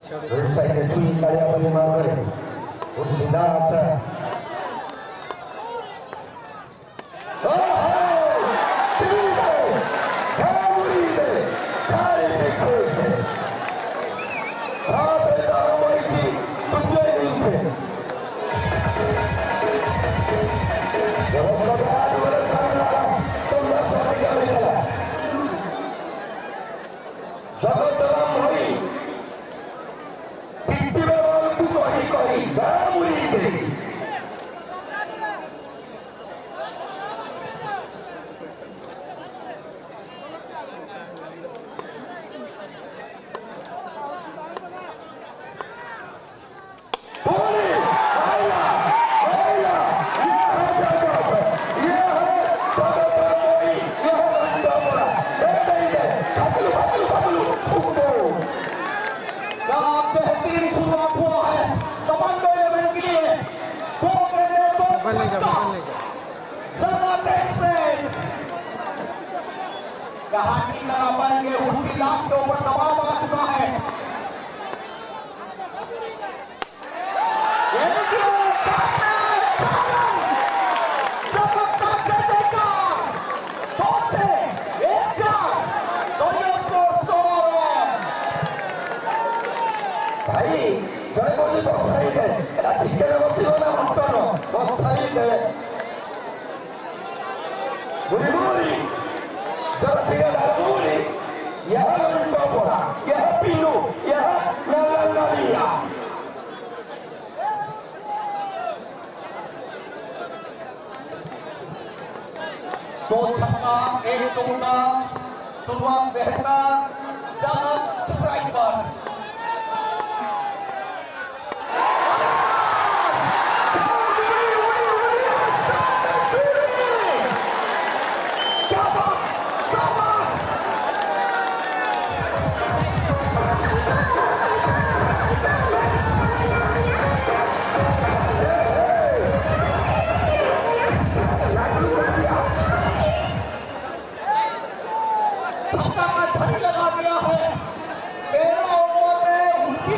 왼사이드 주인 달려버린 마을 우리 나왔어. Last के ऊपर दबाव आ चुका है। भाई जड़े कोई बसाई दे ठीक है बसिलो ना मटन बसाई दे बुरी बुरी जब सिया बुरी यह लंडा बोला यह पीनू यह नलिया दो छक्का एक चौका शुरुआत बेहतर जगत स्ट्राइक पर लगा दिया है। 13 ओवर में उसी